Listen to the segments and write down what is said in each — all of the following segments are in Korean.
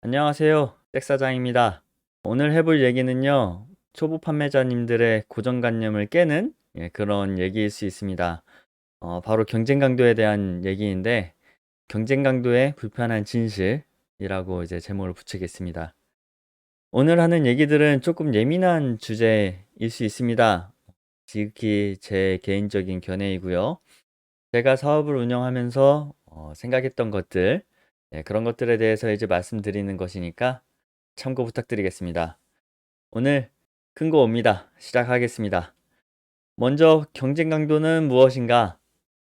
안녕하세요. 잭사장입니다. 오늘 해볼 얘기는요, 초보 판매자님들의 고정관념을 깨는 그런 얘기일 수 있습니다. 바로 경쟁 강도에 대한 얘기인데, 경쟁 강도의 불편한 진실이라고 이제 제목을 붙이겠습니다. 오늘 하는 얘기들은 조금 예민한 주제일 수 있습니다. 지극히 제 개인적인 견해이고요. 제가 사업을 운영하면서 생각했던 것들, 그런 것들에 대해서 이제 말씀드리는 것이니까 참고 부탁드리겠습니다. 오늘 큰 거 옵니다. 시작하겠습니다. 먼저 경쟁 강도는 무엇인가?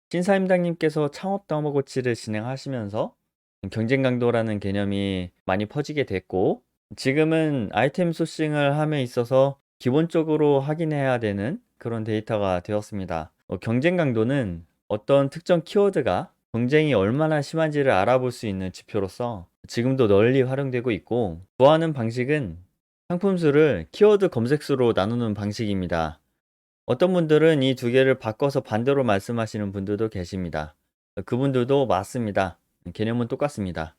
신사임당님께서 창업 다마고치를 진행하시면서 경쟁 강도라는 개념이 많이 퍼지게 됐고, 지금은 아이템 소싱을 함에 있어서 기본적으로 확인해야 되는 그런 데이터가 되었습니다. 경쟁 강도는 어떤 특정 키워드가 경쟁이 얼마나 심한지를 알아볼 수 있는 지표로서 지금도 널리 활용되고 있고, 구하는 방식은 상품 수를 키워드 검색수로 나누는 방식입니다. 어떤 분들은 이 두 개를 바꿔서 반대로 말씀하시는 분들도 계십니다. 그분들도 맞습니다. 개념은 똑같습니다.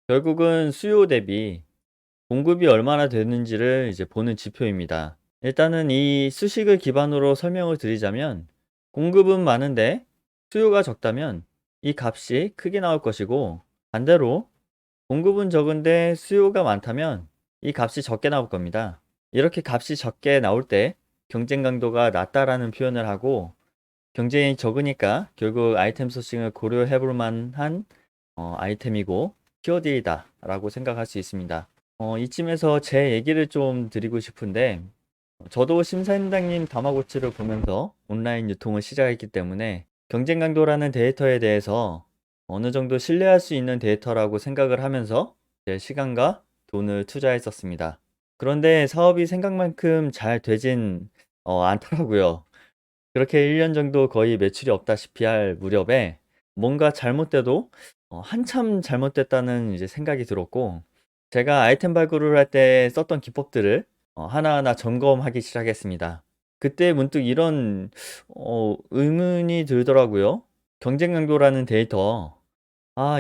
결국은 수요 대비 공급이 얼마나 되는지를 이제 보는 지표입니다. 일단은 이 수식을 기반으로 설명을 드리자면, 공급은 많은데 수요가 적다면 이 값이 크게 나올 것이고, 반대로 공급은 적은데 수요가 많다면 이 값이 적게 나올 겁니다. 이렇게 값이 적게 나올 때 경쟁 강도가 낮다라는 표현을 하고, 경쟁이 적으니까 결국 아이템 소싱을 고려해 볼 만한 아이템이고 키워드이다 라고 생각할 수 있습니다. 이쯤에서 제 얘기를 좀 드리고 싶은데, 저도 심사임당님 다마고치를 보면서 온라인 유통을 시작했기 때문에 경쟁 강도라는 데이터에 대해서 어느 정도 신뢰할 수 있는 데이터라고 생각을 하면서 제 시간과 돈을 투자했었습니다. 그런데 사업이 생각만큼 잘 되진 않더라고요. 그렇게 1년 정도 거의 매출이 없다시피 할 무렵에 뭔가 잘못돼도 한참 잘못됐다는 이제 생각이 들었고, 제가 아이템 발굴을 할 때 썼던 기법들을 하나하나 점검하기 시작했습니다. 그때 문득 이런 의문이 들더라고요. 경쟁 강도라는 데이터,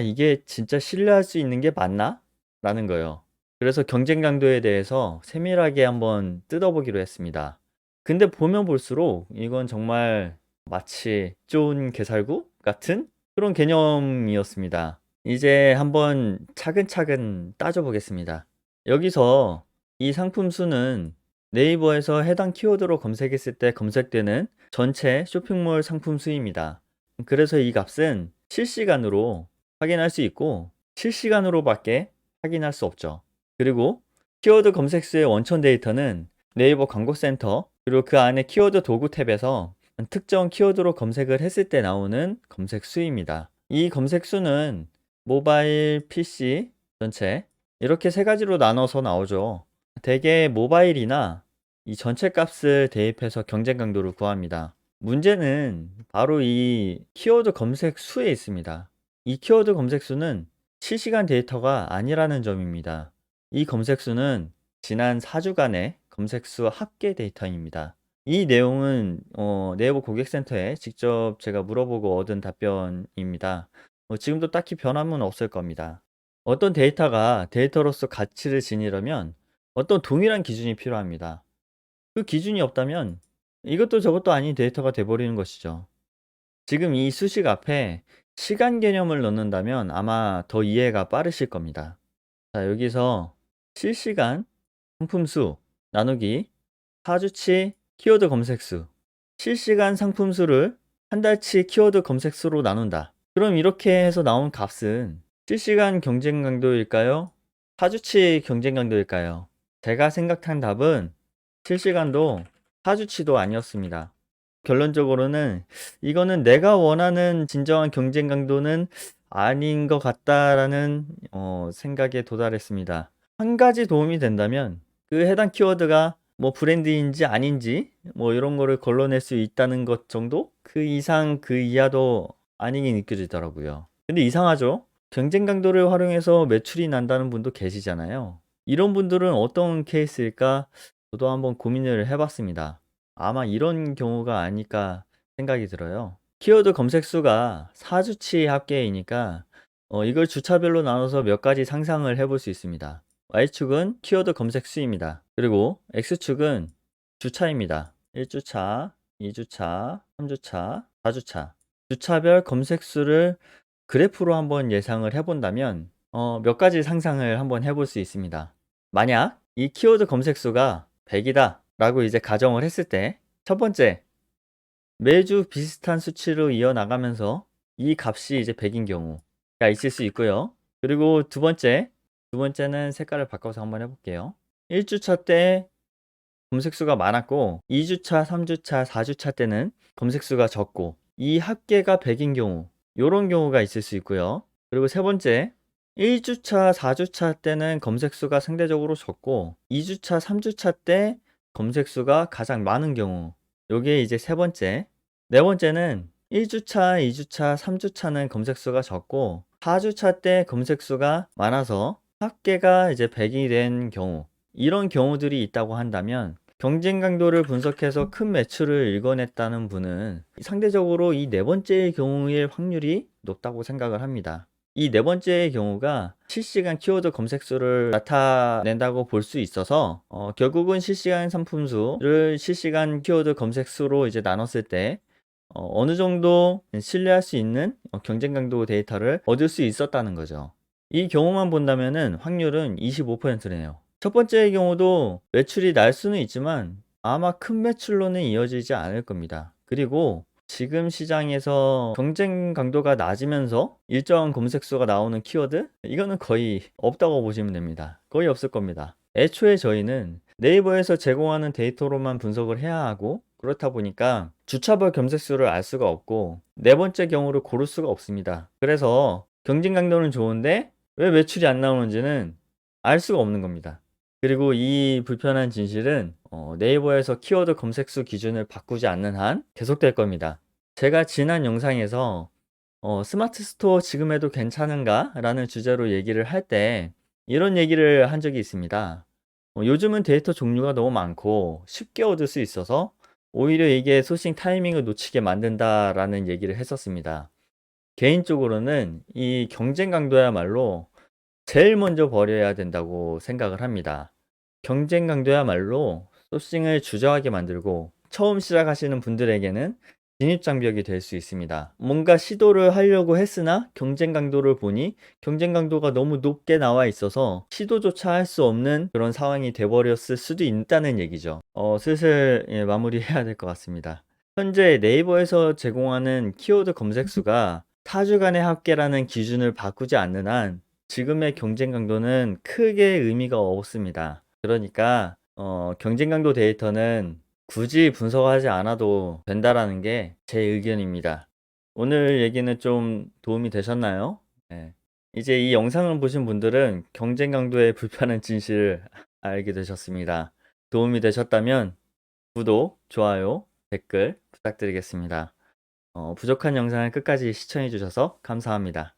이게 진짜 신뢰할 수 있는 게 맞나? 라는 거예요. 그래서 경쟁 강도에 대해서 세밀하게 한번 뜯어보기로 했습니다. 근데 보면 볼수록 이건 정말 마치 좋은 개살구 같은 그런 개념이었습니다. 이제 한번 차근차근 따져보겠습니다. 여기서 이 상품 수는 네이버에서 해당 키워드로 검색했을 때 검색되는 전체 쇼핑몰 상품 수입니다. 그래서 이 값은 실시간으로 확인할 수 있고, 실시간으로밖에 확인할 수 없죠. 그리고 키워드 검색수의 원천 데이터는 네이버 광고센터, 그리고 그 안에 키워드 도구 탭에서 특정 키워드로 검색을 했을 때 나오는 검색 수입니다. 이 검색 수는 모바일, PC 전체 이렇게 세 가지로 나눠서 나오죠. 대개 모바일이나 이 전체 값을 대입해서 경쟁 강도를 구합니다. 문제는 바로 이 키워드 검색 수에 있습니다. 이 키워드 검색 수는 실시간 데이터가 아니라는 점입니다. 이 검색 수는 지난 4주간의 검색 수 합계 데이터입니다. 이 내용은 네이버 고객센터에 직접 제가 물어보고 얻은 답변입니다. 지금도 딱히 변함은 없을 겁니다. 어떤 데이터가 데이터로서 가치를 지니려면 어떤 동일한 기준이 필요합니다. 그 기준이 없다면 이것도 저것도 아닌 데이터가 돼버리는 것이죠. 지금 이 수식 앞에 시간 개념을 넣는다면 아마 더 이해가 빠르실 겁니다. 자, 여기서 실시간 상품 수 나누기 4주치 키워드 검색 수, 실시간 상품 수를 한 달치 키워드 검색 수로 나눈다. 그럼 이렇게 해서 나온 값은 실시간 경쟁 강도일까요? 4주치 경쟁 강도일까요? 제가 생각한 답은 실시간도 4주치도 아니었습니다. 결론적으로는 이거는 내가 원하는 진정한 경쟁 강도는 아닌 것 같다라는 생각에 도달했습니다. 한 가지 도움이 된다면 그 해당 키워드가 뭐 브랜드인지 아닌지 뭐 이런 거를 걸러낼 수 있다는 것 정도? 그 이상 그 이하도 아니게 느껴지더라고요. 근데 이상하죠? 경쟁 강도를 활용해서 매출이 난다는 분도 계시잖아요. 이런 분들은 어떤 케이스일까? 저도 한번 고민을 해봤습니다. 아마 이런 경우가 아닐까 생각이 들어요. 키워드 검색 수가 4주치 합계이니까 이걸 주차별로 나눠서 몇 가지 상상을 해볼 수 있습니다. Y축은 키워드 검색 수입니다. 그리고 X축은 주차입니다. 1주차, 2주차, 3주차, 4주차. 주차별 검색 수를 그래프로 한번 예상을 해본다면 몇 가지 상상을 한번 해볼 수 있습니다. 만약 이 키워드 검색 수가 100이다 라고 이제 가정을 했을 때 첫 번째, 매주 비슷한 수치로 이어나가면서 이 값이 이제 100인 경우가 있을 수 있고요. 그리고 두 번째는 색깔을 바꿔서 한번 해볼게요. 1주차 때 검색수가 많았고 2주차, 3주차, 4주차 때는 검색수가 적고 이 합계가 100인 경우, 이런 경우가 있을 수 있고요. 그리고 세 번째, 1주차, 4주차 때는 검색수가 상대적으로 적고 2주차, 3주차 때 검색수가 가장 많은 경우, 요게 이제 세 번째. 네 번째는 1주차, 2주차, 3주차는 검색수가 적고 4주차 때 검색수가 많아서 합계가 이제 100이 된 경우, 이런 경우들이 있다고 한다면 경쟁 강도를 분석해서 큰 매출을 읽어냈다는 분은 상대적으로 이 네 번째의 경우일 확률이 높다고 생각을 합니다. 이 네 번째의 경우가 실시간 키워드 검색수를 나타낸다고 볼 수 있어서 결국은 실시간 상품수를 실시간 키워드 검색수로 이제 나눴을 때 어느 정도 신뢰할 수 있는 경쟁 강도 데이터를 얻을 수 있었다는 거죠. 이 경우만 본다면은 확률은 25%네요. 첫 번째의 경우도 매출이 날 수는 있지만 아마 큰 매출로는 이어지지 않을 겁니다. 그리고 지금 시장에서 경쟁 강도가 낮으면서 일정한 검색수가 나오는 키워드? 이거는 거의 없다고 보시면 됩니다. 거의 없을 겁니다. 애초에 저희는 네이버에서 제공하는 데이터로만 분석을 해야 하고, 그렇다 보니까 주차별 검색수를 알 수가 없고 네 번째 경우를 고를 수가 없습니다. 그래서 경쟁 강도는 좋은데 왜 매출이 안 나오는지는 알 수가 없는 겁니다. 그리고 이 불편한 진실은 네이버에서 키워드 검색수 기준을 바꾸지 않는 한 계속될 겁니다. 제가 지난 영상에서 스마트 스토어 지금 해도 괜찮은가? 라는 주제로 얘기를 할 때 이런 얘기를 한 적이 있습니다. 요즘은 데이터 종류가 너무 많고 쉽게 얻을 수 있어서 오히려 이게 소싱 타이밍을 놓치게 만든다라는 얘기를 했었습니다. 개인적으로는 이 경쟁 강도야말로 제일 먼저 버려야 된다고 생각을 합니다. 경쟁 강도야말로 소싱을 주저하게 만들고 처음 시작하시는 분들에게는 진입장벽이 될 수 있습니다. 뭔가 시도를 하려고 했으나 경쟁 강도를 보니 경쟁 강도가 너무 높게 나와 있어서 시도조차 할 수 없는 그런 상황이 돼버렸을 수도 있다는 얘기죠. 슬슬 마무리해야 될 것 같습니다. 현재 네이버에서 제공하는 키워드 검색 수가 4주간의 합계라는 기준을 바꾸지 않는 한 지금의 경쟁 강도는 크게 의미가 없습니다. 그러니까 경쟁 강도 데이터는 굳이 분석하지 않아도 된다라는 게 제 의견입니다. 오늘 얘기는 좀 도움이 되셨나요? 네. 이제 이 영상을 보신 분들은 경쟁 강도의 불편한 진실을 알게 되셨습니다. 도움이 되셨다면 구독, 좋아요, 댓글 부탁드리겠습니다. 부족한 영상을 끝까지 시청해 주셔서 감사합니다.